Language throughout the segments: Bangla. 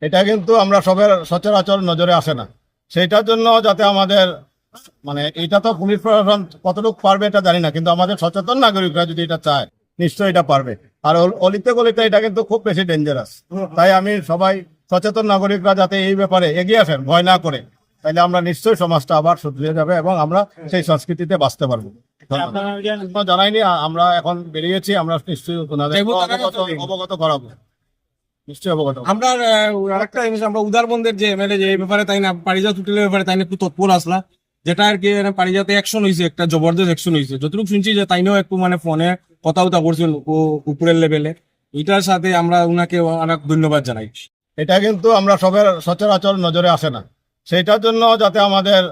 এটা কিন্তু আমরা সবের সচরাচর নজরে আসে না। সেইটার জন্য যাতে আমাদের এটা তো পুলিশ প্রশাসন কতটুকু পারবে এটা জানি না, কিন্তু আমাদের সচেতন নাগরিকরা যদি এটা চায় নিশ্চয়ই এটা পারবে। আর অলিতে গলিতে এটা কিন্তু খুব বেশি ডেঞ্জারাস। তাই আমি সবাই সচেতন নাগরিকরা যাতে এই ব্যাপারে এগিয়ে আসেন ভয় না করে, তাইলে আমরা নিশ্চয়ই সমাজটা আবার শুধরে যাবে এবং আমরা সেই সংস্কৃতিতে বাঁচতে পারবো। জানাইনি, আমরা এখন বেরিয়েছি, আমরা নিশ্চয়ই অবগত করাবো, নিশ্চয়ই অবগত। আমরা আরেকটা জিনিস, আমরা উদারবন্দের যে এমএলএ যে এই ব্যাপারে তাই না পারিজাত হোটেলের ব্যাপারে তাই না একটু তৎপর আসলা, যেটা আর কি পারিজাতে অ্যাকশন হয়েছে, একটা জবরদস্ত অ্যাকশন হয়েছে। যতটুকু শুনছি যে তাইনেও একটু ফোনে কথা করছেন উপরের লেভেলে। এটার সাথে আমরা উনাকে অনেক ধন্যবাদ জানাই। এটা কিন্তু আমরা সবের সচরাচর নজরে আসে না। সেইটার জন্য যাতে আমাদের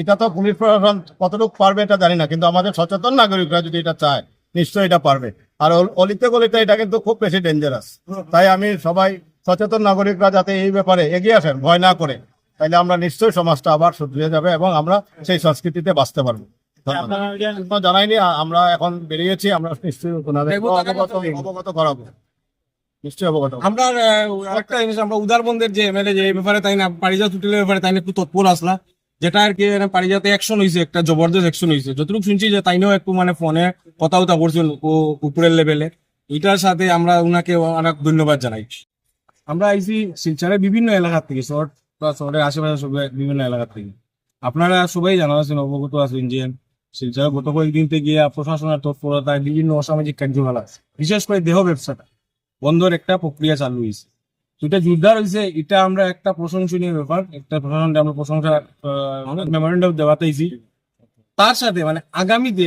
এটা তো পুলিশ প্রশাসন কতটুকু পারবে এটা জানি না, কিন্তু আমাদের সচেতন নাগরিকরা যদি এটা চায় নিশ্চয়ই এটা পারবে। আর অলিতে গলিতে এটা কিন্তু খুব বেশি ডেঞ্জারাস। তাই আমি সবাই সচেতন নাগরিকরা যাতে এই ব্যাপারে এগিয়ে আসেন ভয় না করে, তাইলে আমরা নিশ্চয়ই সমাজটা আবার শুধরে যাবে এবং আমরা সেই সংস্কৃতিতে বাঁচতে পারবো। জানাইনি, আমরা এখন বেরিয়েছি, আমরা নিশ্চয়ই অবগত করাবো, নিশ্চয়ই অবগত। আমরা আরেকটা জিনিস, আমরা উদারবন্দের যে এমএলএ যে এই ব্যাপারে তাই না পারিজাত হোটেলের ব্যাপারে তাই না একটু তৎপর আসলা, যেটা আর কি পারিজাতে অ্যাকশন হয়েছে, একটা জবরদস্ত অ্যাকশন হয়েছে। যতটুকু শুনছি যে তাইনেও একটু ফোনে কথা করছেন উপরের লেভেলে। এটার সাথে আমরা উনাকে অনেক ধন্যবাদ জানাই। আমরা আইসি শিলচরের বিভিন্ন এলাকার থেকে, শহরের আশেপাশে সব বিভিন্ন এলাকার থেকে। আপনারা সবাই জানা আছেন, অবগত আছেন যে শিলচরে গত কয়েকদিন থেকে গিয়ে প্রশাসনের তৎপরতায় বিভিন্ন অসামাজিক কার্যকলাপ আছে, বিশেষ করে দেহ ব্যবসাটা বন্ধের একটা প্রক্রিয়া চালু হয়েছে। এটা জোরদার হয়েছে, এটা আমরা একটা প্রশংসনীয় ব্যাপার, একটা প্রশাসনকে আমরা প্রশংসা মেমোরেন্ডাম দেওয়াতেইছি। তার সাথে আগামীতে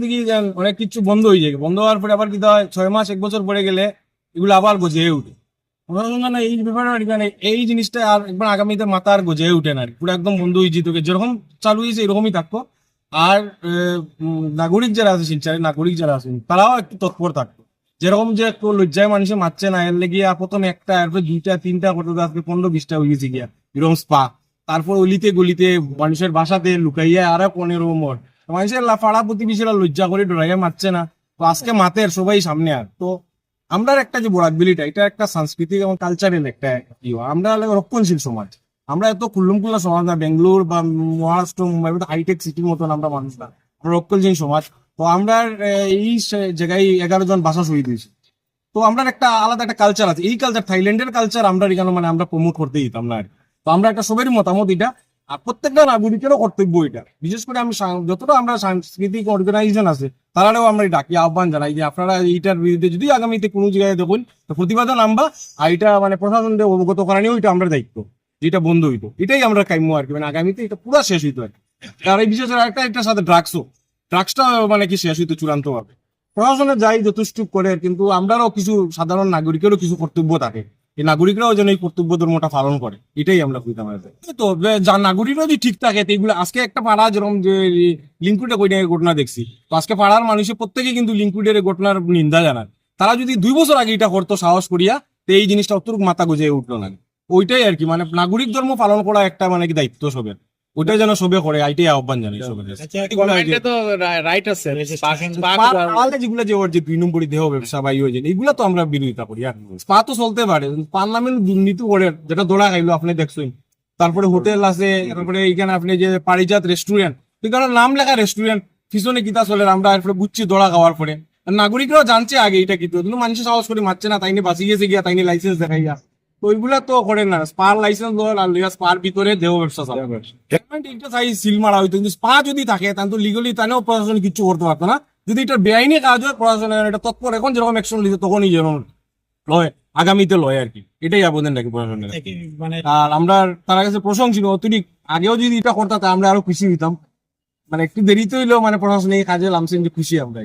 দেখি অনেক কিছু বন্ধ হয়ে যায়, বন্ধ হওয়ার পরে আবার কি হয় 6 মাস 1 বছর পরে গেলে এগুলো আবার গজিয়ে উঠে। প্রশাসন এই ব্যাপারে এই জিনিসটা আর একবার আগামীতে মাথা আর গজিয়ে উঠে না, পুরো একদম বন্ধ হয়ে যেত, যেরকম চালু হয়েছে এরকমই থাকতো। আর নাগরিক যারা আছে শিলচরের নাগরিক যারা আছেন তারাও একটু তৎপর থাকতো, যেরকম যে লজ্জায় মানুষে মারছে না, এর লেগে প্রথমে একটা, এরপরে 2টা 3টা করতে আজকে 15-20টা হয়ে গেছে গিয়া এরকম স্পা। তারপর অলিতে গলিতে মানুষের বাসাতে লুকাইয়া আরো 15 মোড় মানুষের পাড়া প্রতিবেশীরা লজ্জা করে ডরাইয়া মারছে না। তো আজকে মাতের সবাই সামনে। আর তো আমরা একটা যে বরাকবিলিটা, এটা একটা সাংস্কৃতিক এবং কালচারাল একটা আমরা রক্ষণশীল সমাজ। আমরা এত খুল্লা সমাজ না, বেঙ্গালোর বা মহারাষ্ট্র মুম্বাই হাইটেক সিটির মতন আমরা মানুষ না, আমরা রক্ষণশীল সমাজ। তো আমরা এই জায়গায় 11 জন ভাষা শহীদ হয়েছি। তো আমরা একটা আলাদা একটা কালচার আছে, এই কালচার থাইল্যান্ডের কালচার আমরা এখানে আমরা প্রমোট করতে দিতাম না। তো আমরা একটা সবারই মতামত এটা, আর প্রত্যেকটা নাগরিকেরও কর্তব্য এটা। বিশেষ করে আমি যতটা আমরা সাংস্কৃতিক অর্গানাইজেশন আছে তারাও আমরা ডাকি, আহ্বান জানাই যে আপনারা এইটার বিরুদ্ধে যদি আগামীতে কোনো জায়গায় দেখুন তো প্রতিবাদ নামবা, আর এটা প্রশাসনকে অবগত করানিও এটা আমরা দায়িত্ব, যেটা বন্ধ হইতো এটাই আমরা কাম্য আর কি। আগামীতে এটা পুরো শেষ হইতো আর কি। আর এই বিশেষ একটা এটার সাথে ড্রাগসটা কি শেষ হইতো চূড়ান্ত ভাবে। প্রশাসনে যাই যথেষ্ট করে, কিন্তু আমরাও কিছু সাধারণ নাগরিকেরও কিছু কর্তব্য থাকে, এই নাগরিকরাও যেন এই কর্তব্য ধর্মটা পালন করে, এটাই আমরা কইতাম। তো যা নাগরিকরা যদি ঠিক থাকে, এগুলো আজকে একটা পাড়া যেরকম যে লিঙ্কুডে কই ঘটনা দেখছি, তো আজকে পাড়ার মানুষের প্রত্যেকে কিন্তু লিঙ্কুডের ঘটনার নিন্দা জানান। তারা যদি 2 বছর আগে এটা করতো সাহস করিয়া, তো এই জিনিসটা অতটুকু মাথা গুজিয়ে উঠলো না। ওইটাই আর কি, নাগরিক ধর্ম পালন করা একটা কি দায়িত্ব সবের, ওইটা যেন সবে করে, এইটাই আহ্বান জানাই সবের। যেগুলো যে ওর যে 2 নম্বরই দেহ ব্যবসা বা এইগুলা তো আমরা বিরোধিতা করি। আর স্পা তো চলতে পারে, পার্লামেন্ট দুর্নীতি করে, যেটা দোড়া খাইলো আপনি দেখছেন। তারপরে হোটেল আছে, তারপরে এইখানে আপনি যে পারিজাত রেস্টুরেন্ট, এখানে নাম লেখা রেস্টুরেন্ট, পিছনে কিতা চলে আমরা বুঝছি দোড়া খাওয়ার পরে। নাগরিকরাও জানছে আগে এটা কিন্তু, মানুষের সাহস করে মারছে না, তাইনি বাঁচি গেছে গিয়া, তাইনি লাইসেন্স দেখাইয়া। তো ওইগুলা তো করে না, স্পার লাইসেন্স স্পার ভিতরে দেহ ব্যবসা সিল মারা হইতো। কিন্তু স্পা যদি থাকে তাহলে তো লিগালি তানেও প্রশাসন কিছু করতে পারতো না। যদি এটা বেআইনি কাজ হয়, প্রশাসনের এটা তৎপর এখন যেরকম অ্যাকশন নিচ্ছে তখনই যেরকম লয়, আগামীতে লয় আর কি, এটাই আবেদন রাখি প্রশাসনের। আর আমরা তার কাছে প্রশংসিত, অতিরিক্ত আগেও যদি এটা করতাম আমরা আরো খুশি হইতাম। একটু দেরিতে হইলেও প্রশাসন এই কাজে নামছেন যে খুশি আমরা।